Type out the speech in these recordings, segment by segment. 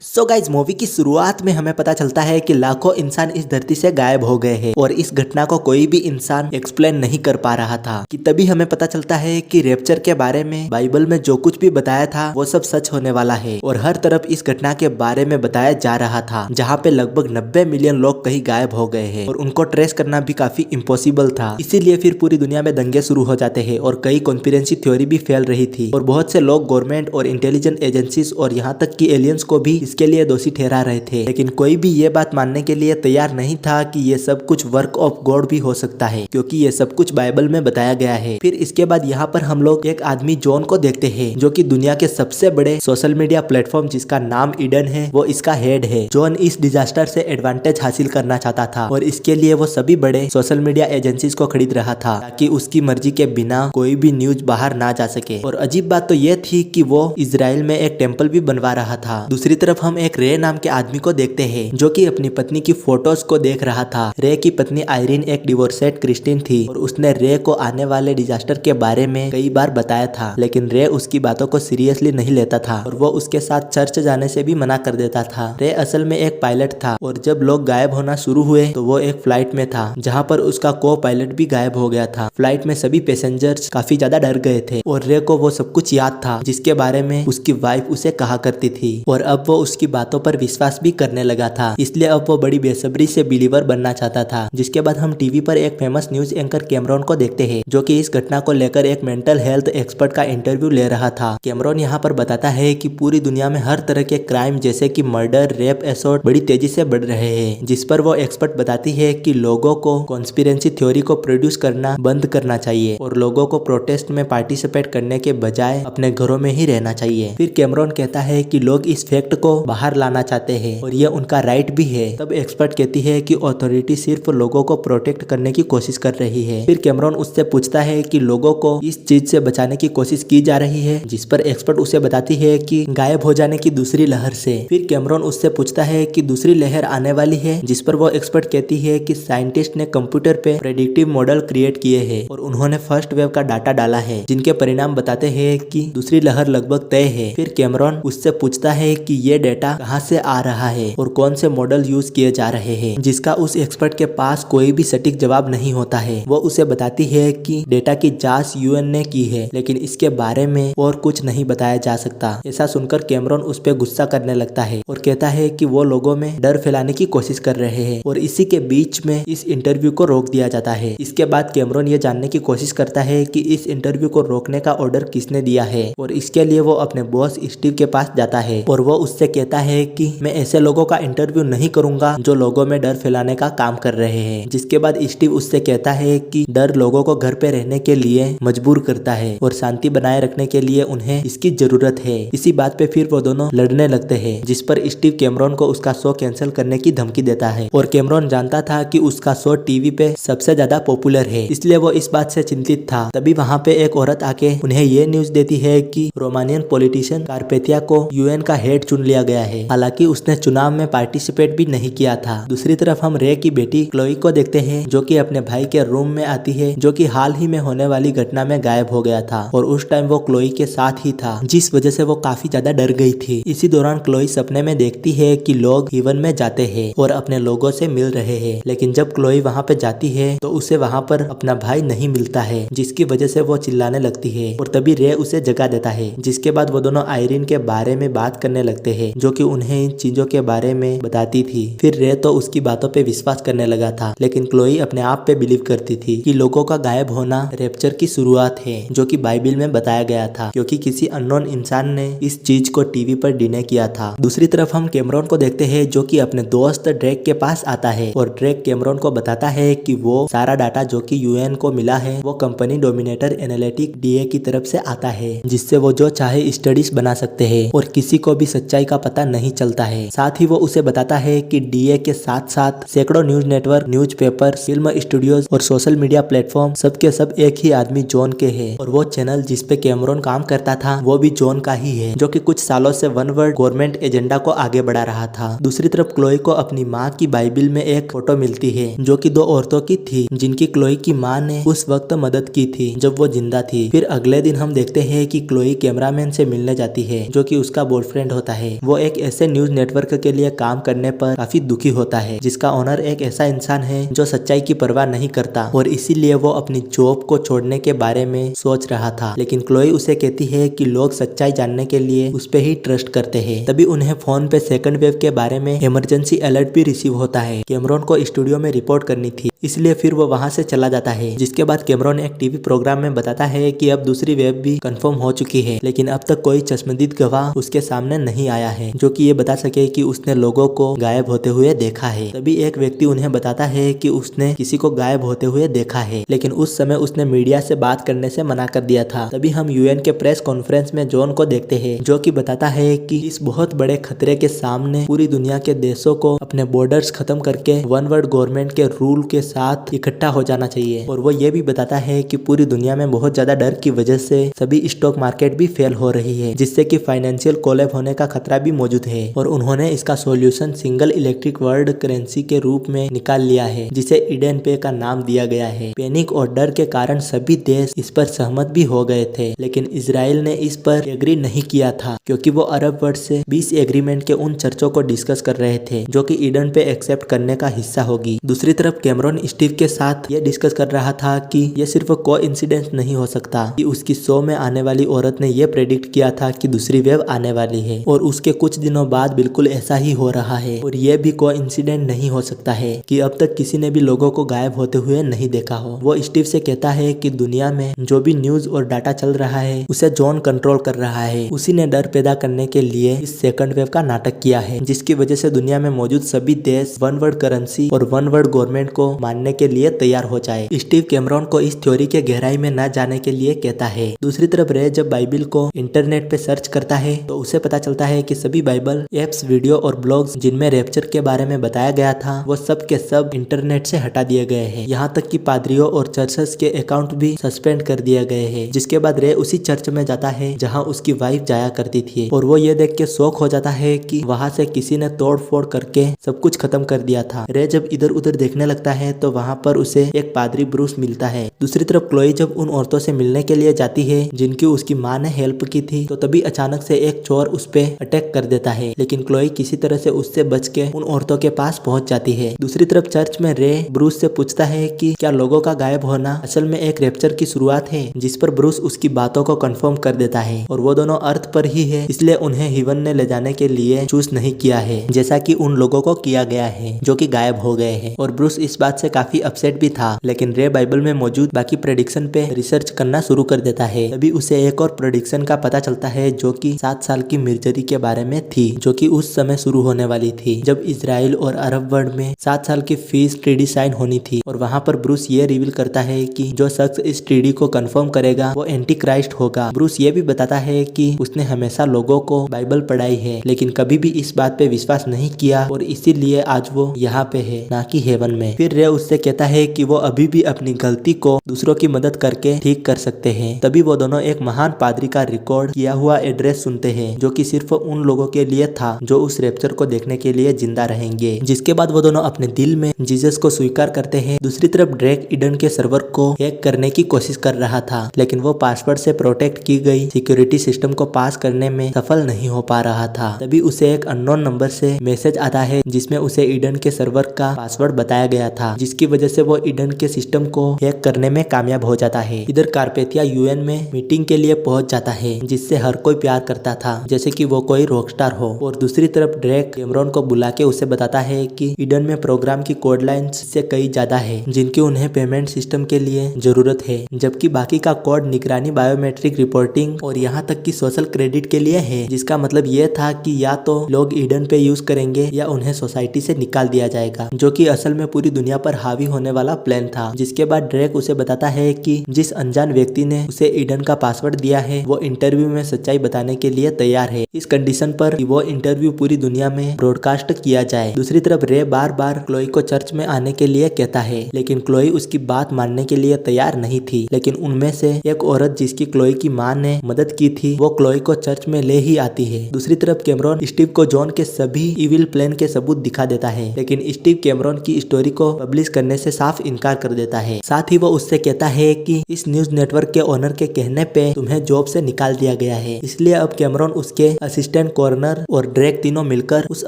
So guys movie की शुरुआत में हमें पता चलता है कि लाखों इंसान इस धरती से गायब हो गए हैं और इस घटना को कोई भी इंसान एक्सप्लेन नहीं कर पा रहा था कि तभी हमें पता चलता है कि रैप्चर के बारे में बाइबल में जो कुछ भी बताया था वो सब सच होने वाला है और हर तरफ इस घटना के बारे में बताया जा रहा था जहाँ पे लगभग 90 मिलियन लोग कहीं गायब हो गए हैं और उनको ट्रेस करना भी काफी इम्पॉसिबल था। इसीलिए फिर पूरी दुनिया में दंगे शुरू हो जाते हैं और कई कॉन्स्पिरेसी थ्योरी भी फैल रही थी और बहुत से लोग गवर्नमेंट और इंटेलिजेंस एजेंसीज और यहाँ तक कि एलियंस को भी इसके लिए दोषी ठहरा रहे थे, लेकिन कोई भी ये बात मानने के लिए तैयार नहीं था कि ये सब कुछ वर्क ऑफ गॉड भी हो सकता है, क्योंकि ये सब कुछ बाइबल में बताया गया है। फिर इसके बाद यहाँ पर हम लोग एक आदमी जॉन को देखते हैं जो कि दुनिया के सबसे बड़े सोशल मीडिया प्लेटफॉर्म जिसका नाम ईडन है वो इसका हेड है। जॉन इस डिजास्टर से एडवांटेज हासिल करना चाहता था और इसके लिए वो सभी बड़े सोशल मीडिया एजेंसीज को खरीद रहा था ताकि उसकी मर्जी के बिना कोई भी न्यूज बाहर ना जा सके। और अजीब बात तो ये थी कि वो इजराइल में एक टेम्पल भी बनवा रहा था। दूसरी तरफ हम एक रे नाम के आदमी को देखते हैं जो कि अपनी पत्नी की फोटोज को देख रहा था। रे की पत्नी आयरीन एक डिवोर्सेड क्रिश्चियन थी और उसने रे को आने वाले डिजास्टर के बारे में कई बार बताया था, लेकिन रे उसकी बातों को सीरियसली नहीं लेता था और वो उसके साथ चर्च जाने से भी मना कर देता था। रे असल में एक पायलट था और जब लोग गायब होना शुरू हुए तो वो एक फ्लाइट में था जहाँ पर उसका को पायलट भी गायब हो गया था। फ्लाइट में सभी पैसेंजर्स काफी ज्यादा डर गए थे और रे को वो सब कुछ याद था जिसके बारे में उसकी वाइफ उसे कहा करती थी और अब वो उसकी बातों पर विश्वास भी करने लगा था, इसलिए अब वो बड़ी बेसब्री से बिलीवर बनना चाहता था। जिसके बाद हम टीवी पर एक फेमस न्यूज एंकर कैमरॉन को देखते हैं जो कि इस घटना को लेकर एक मेंटल हेल्थ एक्सपर्ट का इंटरव्यू ले रहा था। कैमरॉन यहाँ पर बताता है कि पूरी दुनिया में हर तरह के क्राइम जैसे कि मर्डर, रेप, असॉल्ट बड़ी तेजी से बढ़ रहे हैं, जिस पर वो एक्सपर्ट बताती है कि लोगों को कॉन्स्पिरेसी थ्योरी को प्रोड्यूस करना बंद करना चाहिए और लोगों को प्रोटेस्ट में पार्टिसिपेट करने के बजाय अपने घरों में ही रहना चाहिए। फिर कैमरॉन कहता है कि लोग इस फैक्ट को बाहर लाना चाहते हैं और ये उनका राइट भी है। तब एक्सपर्ट कहती है कि अथॉरिटी सिर्फ लोगों को प्रोटेक्ट करने की कोशिश कर रही है। फिर कैमरॉन उससे पूछता है कि लोगों को इस चीज से बचाने की कोशिश की जा रही है, जिस पर एक्सपर्ट उसे बताती है कि गायब हो जाने की दूसरी लहर से। फिर कैमरॉन उससे पूछता है कि दूसरी लहर आने वाली है, जिस पर वो एक्सपर्ट कहती है कि साइंटिस्ट ने कंप्यूटर पे प्रेडिक्टिव मॉडल क्रिएट किए हैं और उन्होंने फर्स्ट वेव का डाटा डाला है जिनके परिणाम बताते हैं कि दूसरी लहर लगभग तय है। फिर कैमरॉन उससे पूछता है कि ये डेटा कहाँ से आ रहा है और कौन से मॉडल यूज किए जा रहे हैं, जिसका उस एक्सपर्ट के पास कोई भी सटीक जवाब नहीं होता है। वो उसे बताती है कि डेटा की जांच यूएन ने की है, लेकिन इसके बारे में और कुछ नहीं बताया जा सकता। ऐसा सुनकर कैमरॉन उस पर गुस्सा करने लगता है और कहता है कि वो लोगों में डर फैलाने की कोशिश कर रहे हैं और इसी के बीच में इस इंटरव्यू को रोक दिया जाता है। इसके बाद कैमरॉन ये जानने की कोशिश करता है कि इस इंटरव्यू को रोकने का ऑर्डर किसने दिया है और इसके लिए वो अपने बॉस स्टीव के पास जाता है और वो उससे कहता है कि मैं ऐसे लोगों का इंटरव्यू नहीं करूंगा जो लोगों में डर फैलाने का काम कर रहे हैं। जिसके बाद स्टीव उससे कहता है कि डर लोगों को घर पे रहने के लिए मजबूर करता है और शांति बनाए रखने के लिए उन्हें इसकी जरूरत है। इसी बात पे फिर वो दोनों लड़ने लगते हैं, जिस पर स्टीव कैमरॉन को उसका शो कैंसिल करने की धमकी देता है और कैमरॉन जानता था कि उसका शो टीवी पे सबसे ज्यादा पॉपुलर है, इसलिए वो इस बात से चिंतित था। तभी वहाँ पे एक औरत आके उन्हें ये न्यूज देती है कि रोमानियन पॉलिटिशियन कारपेथिया को यूएन का हेड चुन लिया गया है, हालांकि उसने चुनाव में पार्टिसिपेट भी नहीं किया था। दूसरी तरफ हम रे की बेटी क्लोई को देखते हैं जो कि अपने भाई के रूम में आती है जो कि हाल ही में होने वाली घटना में गायब हो गया था और उस टाइम वो क्लोई के साथ ही था, जिस वजह से वो काफी ज्यादा डर गई थी। इसी दौरान क्लोई सपने में देखती है कि लोग हेवन में जाते हैं और अपने लोगों से मिल रहे हैं, लेकिन जब क्लोई वहाँ पे जाती है तो उसे वहाँ पर अपना भाई नहीं मिलता है, जिसकी वजह से वो चिल्लाने लगती है और तभी रे उसे जगा देता है। जिसके बाद वो दोनों आयरीन के बारे में बात करने लगते हैं जो कि उन्हें इन चीजों के बारे में बताती थी। फिर रे तो उसकी बातों पे विश्वास करने लगा था, लेकिन क्लोई अपने आप पे बिलीव करती थी कि लोगों का गायब होना रैप्चर की शुरुआत है जो कि बाइबल में बताया गया था, क्योंकि किसी अननोन इंसान ने इस चीज को टीवी पर डिने किया था। दूसरी तरफ हम कैमरॉन को देखते हैं जो कि अपने दोस्त ड्रेक के पास आता है और ड्रेक कैमरॉन को बताता है कि वो सारा डाटा जो कि यूएन को मिला है वो कंपनी डोमिनेटर एनालिटिक डीए की तरफ से आता है, जिससे वो जो चाहे स्टडीज बना सकते हैं और किसी को भी सच्चाई का पता नहीं चलता है। साथ ही वो उसे बताता है कि डीए के साथ साथ सैकड़ों news network, news paper, film studios और सोशल मीडिया प्लेटफॉर्म सबके सब एक ही आदमी जॉन के हैं और वो चैनल जिसपे कैमरॉन काम करता था वो भी जॉन का ही है, जो कि कुछ सालों से वन वर्ल्ड गवर्नमेंट एजेंडा को आगे बढ़ा रहा था। दूसरी तरफ क्लोई को अपनी माँ की बाइबल में एक फोटो मिलती है जो कि दो औरतों की थी जिनकी क्लोई की माँ ने उस वक्त मदद की थी जब वो जिंदा थी। फिर अगले दिन हम देखते हैं कि क्लोई कैमरामैन से मिलने जाती है जो कि उसका बॉयफ्रेंड होता है। वो एक ऐसे न्यूज नेटवर्क के लिए काम करने पर काफी दुखी होता है जिसका ओनर एक ऐसा इंसान है जो सच्चाई की परवाह नहीं करता और इसीलिए वो अपनी जॉब को छोड़ने के बारे में सोच रहा था। लेकिन क्लोई उसे कहती है कि लोग सच्चाई जानने के लिए उस पे ही ट्रस्ट करते हैं। तभी उन्हें फोन पे सेकंड वेव के बारे में इमरजेंसी अलर्ट भी रिसीव होता है। कैमरॉन को स्टूडियो में रिपोर्ट करनी थी, इसलिए फिर वो वहां से चला जाता है। जिसके बाद कैमरॉन एक टीवी प्रोग्राम में बताता है कि अब दूसरी वेव भी कंफर्म हो चुकी है, लेकिन अब तक कोई चश्मदीद गवाह उसके सामने नहीं आया है जो कि ये बता सके कि उसने लोगों को गायब होते हुए देखा है। तभी एक व्यक्ति उन्हें बताता है कि उसने किसी को गायब होते हुए देखा है, लेकिन उस समय उसने मीडिया से बात करने से मना कर दिया था। तभी हम यूएन के प्रेस कॉन्फ्रेंस में जॉन को देखते हैं जो कि बताता है कि इस बहुत बड़े खतरे के सामने पूरी दुनिया के देशों को अपने बॉर्डर्स खत्म करके वन वर्ल्ड गवर्नमेंट के रूल के साथ इकट्ठा हो जाना चाहिए। और वो ये भी बताता है कि पूरी दुनिया में बहुत ज्यादा डर की वजह से सभी स्टॉक मार्केट भी फेल हो रही है, जिससे कि फाइनेंशियल कोलैप्स होने का खतरा भी मौजूद है। और उन्होंने इसका solution single electric world currency के रूप में निकाल लिया है, जिसे ईडन पे का नाम दिया गया है। पैनिक और डर के कारण सभी देश इस पर सहमत भी हो गए थे, लेकिन इजराइल ने इस पर एग्री नहीं किया था क्योंकि वो अरब वर्ल्ड से 20 एग्रीमेंट के उन चर्चों को डिस्कस कर रहे थे जो कि ईडन पे एक्सेप्ट करने का हिस्सा होगी। दूसरी तरफ कैमरॉन स्टीव के साथ ये डिस्कस कर रहा था कि ये सिर्फ कोइंसिडेंस नहीं हो सकता कि उसकी शो में आने वाली औरत ने ये प्रेडिक्ट किया था कि दूसरी वेव आने वाली है और उसके कुछ दिनों बाद बिल्कुल ऐसा ही हो रहा है। और ये भी कोइंसिडेंट नहीं हो सकता है कि अब तक किसी ने भी लोगों को गायब होते हुए नहीं देखा हो। वो स्टीव से कहता है कि दुनिया में जो भी न्यूज और डाटा चल रहा है उसे जॉन कंट्रोल कर रहा है। उसी ने डर पैदा करने के लिए इस सेकंड वेव का नाटक किया है, जिसकी वजह से दुनिया में मौजूद सभी देश वन वर्ल्ड करेंसी और वन वर्ल्ड गवर्नमेंट को मानने के लिए तैयार हो जाए। स्टीव कैमरॉन को इस थ्योरी के गहराई में न जाने के लिए कहता है। दूसरी तरफ रे जब बाइबल को इंटरनेट पे सर्च करता है तो उसे पता चलता है कि सभी बाइबल एप्स, वीडियो और ब्लॉग्स जिनमें रैप्चर के बारे में बताया गया था वो सब के सब इंटरनेट से हटा दिए गए हैं। यहाँ तक कि पादरियों और चर्चेस के अकाउंट भी सस्पेंड कर दिए गए हैं। जिसके बाद रे उसी चर्च में जाता है जहाँ उसकी वाइफ जाया करती थी और वो ये देख के शॉक हो जाता है कि वहाँ से किसी ने तोड़ फोड़ करके सब कुछ खत्म कर दिया था। रे जब इधर उधर देखने लगता है तो वहाँ पर उसे एक पादरी ब्रूस मिलता है। दूसरी तरफ क्लोई जब उन औरतों से मिलने के लिए जाती है जिनकी उसकी माँ ने हेल्प की थी तो तभी अचानक से एक चोर उस पे अटैक कर देता है, लेकिन क्लोई किसी तरह से उससे बच के उन औरतों के पास पहुंच जाती है। दूसरी तरफ चर्च में रे ब्रूस से पूछता है कि क्या लोगों का गायब होना असल में एक रैप्चर की शुरुआत है, जिस पर ब्रूस उसकी बातों को कंफर्म कर देता है और वो दोनों अर्थ पर ही है, इसलिए उन्हें हेवन ने ले जाने के लिए चूज नहीं किया है जैसा कि उन लोगों को किया गया है जो कि गायब हो गए हैं। और ब्रूस इस बात से काफी अपसेट भी था, लेकिन रे बाइबल में मौजूद बाकी प्रेडिक्शन पे रिसर्च करना शुरू कर देता है। तभी उसे एक और प्रेडिक्शन का पता चलता है जो कि 7 साल की मिर्जरी के बारे में थी, जो कि उस समय शुरू होने वाली थी जब इजराइल और अरब वर्ल्ड में 7 साल की फीस ट्रीडी साइन होनी थी। और वहाँ पर ब्रूस ये रिवील करता है कि जो शख्स इस ट्रीडी को कंफर्म करेगा वो एंटी क्राइस्ट होगा। ब्रूस ये भी बताता है कि उसने हमेशा लोगों को बाइबल पढ़ाई है, लेकिन कभी भी इस बात पे विश्वास नहीं किया और इसीलिए आज वो यहाँ पे है, ना कि हेवन में। फिर रे उससे कहता है कि वो अभी भी अपनी गलती को दूसरों की मदद करके ठीक कर सकते हैं। तभी वो दोनों एक महान पादरी का रिकॉर्ड किया हुआ एड्रेस सुनते हैं जो कि सिर्फ उन लोगों के लिए था जो उस रैप्चर को देखने के लिए जिंदा रहेंगे। जिसके बाद वो दोनों अपने दिल में जीसस को स्वीकार करते हैं। दूसरी तरफ ड्रेक ईडन के सर्वर को हैक करने की कोशिश कर रहा था, लेकिन वो पासवर्ड से प्रोटेक्ट की गई सिक्योरिटी सिस्टम को पास करने में सफल नहीं हो पा रहा था। तभी उसे एक अननोन नंबर से मैसेज आता है जिसमें उसे ईडन के सर्वर का पासवर्ड बताया गया था, जिसकी वजह से वो ईडन के सिस्टम को हैक करने में कामयाब हो जाता है। इधर कारपेथिया यूएन में मीटिंग के लिए पहुंच जाता है जिससे हर कोई प्यार करता था जैसे कि वो कोई रॉकस्टार हो। और दूसरी तरफ ड्रेक कैमरॉन को बुला के उसे बताता है कि ईडन में प्रोग्राम की कोड लाइन्स से कई ज्यादा है जिनकी उन्हें पेमेंट सिस्टम के लिए जरूरत है, जबकि बाकी का कोड निगरानी, बायोमेट्रिक रिपोर्टिंग और यहाँ तक कि सोशल क्रेडिट के लिए है। जिसका मतलब ये था कि या तो लोग ईडन पे यूज करेंगे या उन्हें सोसाइटी से निकाल दिया जाएगा, जो कि असल में पूरी दुनिया पर हावी होने वाला प्लान था। जिसके बाद ड्रेक उसे बताता है कि जिस अनजान व्यक्ति ने उसे ईडन का पासवर्ड दिया है वो इंटरव्यू में सच्चाई बताने के लिए तैयार है, इस कंडीशन पर कि वो इंटरव्यू पूरी दुनिया में ब्रॉडकास्ट किया जाए। दूसरी तरफ रे बार बार क्लोई को चर्च में आने के लिए कहता है, लेकिन क्लोई उसकी बात मानने के लिए तैयार नहीं थी। लेकिन उनमें से एक औरत जिसकी क्लोई की माँ ने मदद की थी वो क्लोई को चर्च में ले ही आती है। दूसरी तरफ कैमरॉन स्टीव को जॉन के सभी इविल प्लान के सबूत दिखा देता है, लेकिन स्टीव कैमरॉन की स्टोरी को पब्लिश करने से साफ इनकार कर देता है। साथ ही वो उससे कहता है कि इस न्यूज नेटवर्क के ओनर के कहने पे तुम्हें जॉब से निकाल दिया गया है, इसलिए अब कैमरॉन उसके असिस्टेंट कॉर्नर और ड्रेक तीनों मिलकर उस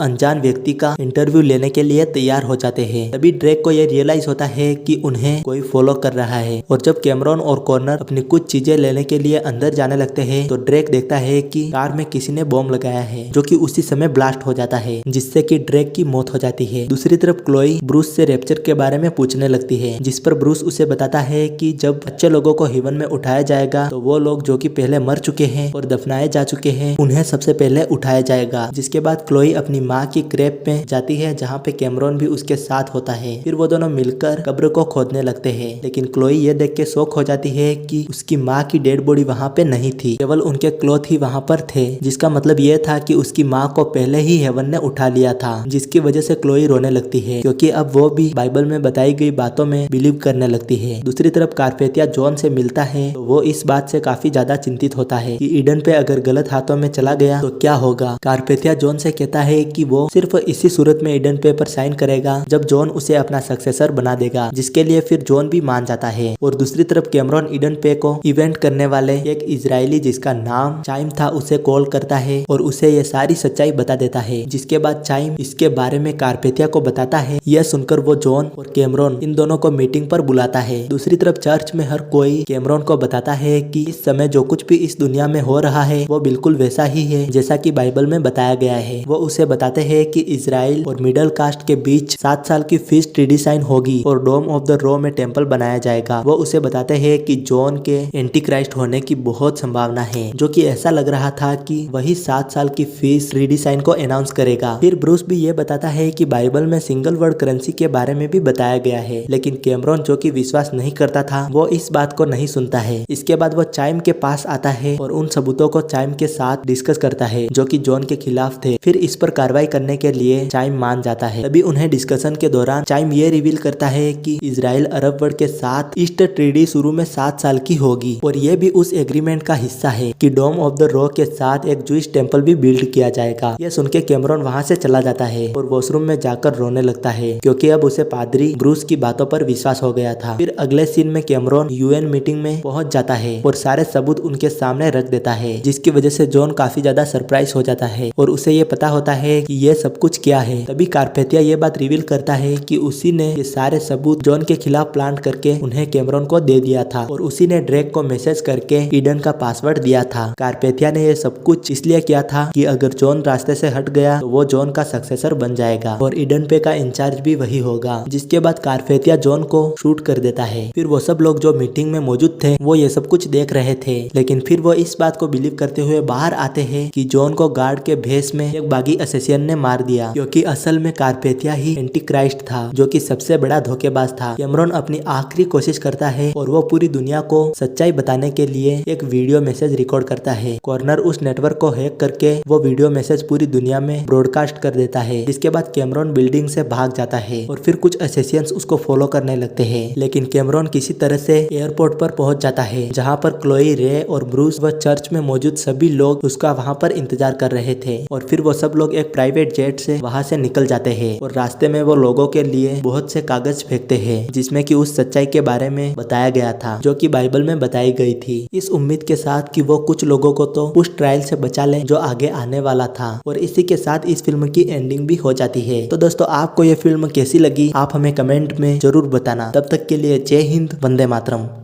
अनजान व्यक्ति का इंटरव्यू लेने के लिए तैयार हो जाते हैं। तभी ड्रेक को यह रियलाइज होता है कि उन्हें कोई फॉलो कर रहा है और जब कैमरॉन और कॉर्नर अपनी कुछ चीजें लेने के लिए अंदर जाने लगते हैं तो ड्रेक देखता है कि कार में किसी ने बॉम्ब लगाया है जो कि उसी समय ब्लास्ट हो जाता है जिससे कि ड्रेक की मौत हो जाती है। दूसरी तरफ क्लोई ब्रूस से रैप्चर के बारे में पूछने लगती है जिस पर ब्रूस उसे बताता है कि जब अच्छे लोगों को हेवन में उठाया जाएगा तो वो लोग जो कि पहले मर चुके हैं और दफनाए जा चुके हैं उन्हें सबसे पहले उठाया जाएगा। जिसके बाद क्लोई अपनी माँ की ग्रेव में जाती है जहाँ पे कैमरॉन भी उसके साथ होता है। फिर वो दोनों मिलकर कब्र को खोदने लगते हैं लेकिन क्लोई ये देख के शॉक हो जाती है कि उसकी माँ की डेड बॉडी वहाँ पे नहीं थी, केवल उनके क्लॉथ ही वहाँ पर थे, जिसका मतलब ये था कि उसकी माँ को पहले ही हेवन ने उठा लिया था। जिसकी वजह से क्लोई रोने लगती है क्योंकि अब वो भी बाइबल में बताई गई बातों में बिलीव करने लगती है। दूसरी तरफ कारपेथिया जॉन से मिलता है तो वो इस बात से काफी ज्यादा चिंतित होता है कि ईडन पे अगर गलत हाथों में चला गया तो क्या होगा। कारपेथिया जॉन से कहता है कि वो सिर्फ इसी सूरत में ईडन पे पर साइन करेगा जब जॉन उसे अपना सक्सेसर बना देगा, जिसके लिए फिर जॉन भी मान जाता है। और दूसरी तरफ कैमरॉन ईडन पे को इवेंट करने वाले एक इजरायली जिसका नाम चाइम था उसे कॉल करता है और उसे ये सारी सच्चाई बता देता है। जिसके बाद चाइम इसके बारे में कारपेथिया को बताता है। यह सुनकर वो जॉन और कैमरॉन इन दोनों को मीटिंग पर बुलाता है। दूसरी तरफ चर्च में हर कोई कैमरॉन को बताता है कि इस समय जो कुछ भी इस दुनिया में हो रहा है वो बिल्कुल वैसा ही है जैसा कि बाइबल में बताया गया है। वो उसे बताते हैं कि इजराइल और मिडिल कास्ट के बीच 7 साल की फीस्ट रिडिसाइन होगी और डोम ऑफ द रो में टेम्पल बनाया जाएगा। वो उसे बताते हैं कि जॉन के एंटी क्राइस्ट होने की बहुत संभावना है, जो कि ऐसा लग रहा था कि वही 7 साल की फीस रिडिसाइन को अनाउंस करेगा। फिर ब्रूस भी ये बताता है कि बाइबल में सिंगल वर्ड करेंसी के बारे में भी बताया गया है, लेकिन कैमरॉन जो कि विश्वास नहीं करता था वो इस बात को नहीं सुनता है। इसके बाद वो चाइम के पास आता है और उन सबूतों को चाइम के साथ डिस्कस करता है जो कि जॉन के खिलाफ थे। फिर इस पर कार्रवाई करने के लिए चाइम मान जाता है। तभी उन्हें डिस्कशन के दौरान चाइम ये रिवील करता है कि इजराइल अरब वर्ल्ड के साथ ईस्ट ट्रीटी शुरू में 7 साल की होगी और ये भी उस एग्रीमेंट का हिस्सा है कि डोम ऑफ द रॉक के साथ एक जूइश टेम्पल भी बिल्ड किया जाएगा। यह सुन के कैमरॉन वहाँ से चला जाता है और वॉशरूम में जाकर रोने लगता है क्योंकि अब उसे पादरी ब्रूस की बातों पर विश्वास हो गया था। फिर अगले सीन में कैमरॉन यूएन मीटिंग में पहुंच जाता है और सारे सबूत उनके सामने रख देता है, जिसकी वजह से जॉन काफी ज्यादा सरप्राइज हो जाता है और उसे ये पता होता है कि ये सब कुछ क्या है। तभी कारपेथिया ये बात रिवील करता है कि उसी ने ये सारे सबूत जॉन के खिलाफ प्लान करके उन्हें कैमरॉन को दे दिया था और उसी ने ड्रेक को मैसेज करके ईडन का पासवर्ड दिया था। कारपेथिया ने ये सब कुछ इसलिए किया था कि अगर जॉन रास्ते से हट गया तो वो जॉन का सक्सेसर बन जाएगा और ईडन पे का इंचार्ज भी वही होगा। जिसके बाद कारपेथिया जॉन को शूट कर देता है। फिर वो सब लोग जो मीटिंग में मौजूद थे वो ये सब कुछ देख रहे थे, लेकिन फिर वो इस बात को बिलीव करते हुए बाहर आते हैं कि जॉन को गार्ड के भेष में एक बागी असेसियन ने मार दिया, क्योंकि असल में कारपेथिया ही एंटी क्राइस्ट था जो कि सबसे बड़ा धोखेबाज था। कैमरॉन अपनी आखिरी कोशिश करता है और वो पूरी दुनिया को सच्चाई बताने के लिए एक वीडियो मैसेज रिकॉर्ड करता है। कॉर्नर उस नेटवर्क को हैक करके वो वीडियो मैसेज पूरी दुनिया में ब्रॉडकास्ट कर देता है। जिसके बाद कैमरॉन बिल्डिंग से भाग जाता है और फिर कुछ असेसियंस उसको फॉलो करने लगते हैं, लेकिन कैमरॉन किसी तरह से एयरपोर्ट पर पहुंच जाता है जहां पर क्लोई, रे और ब्रूस व चर्च में मौजूद सभी लोग उसका वहां पर इंतजार कर रहे थे। और फिर वो सब लोग एक प्राइवेट जेट से वहां से निकल जाते हैं और रास्ते में वो लोगों के लिए बहुत से कागज फेंकते हैं जिसमें कि उस सच्चाई के बारे में बताया गया था जो कि बाइबल में बताई गई थी, इस उम्मीद के साथ कि वो कुछ लोगों को तो उस ट्रायल से बचा ले जो आगे आने वाला था। और इसी के साथ इस फिल्म की एंडिंग भी हो जाती है। तो दोस्तों, आपको ये फिल्म कैसी लगी आप हमें कमेंट में जरूर बताना। तब तक के लिए जय हिंद, वंदे मातरम।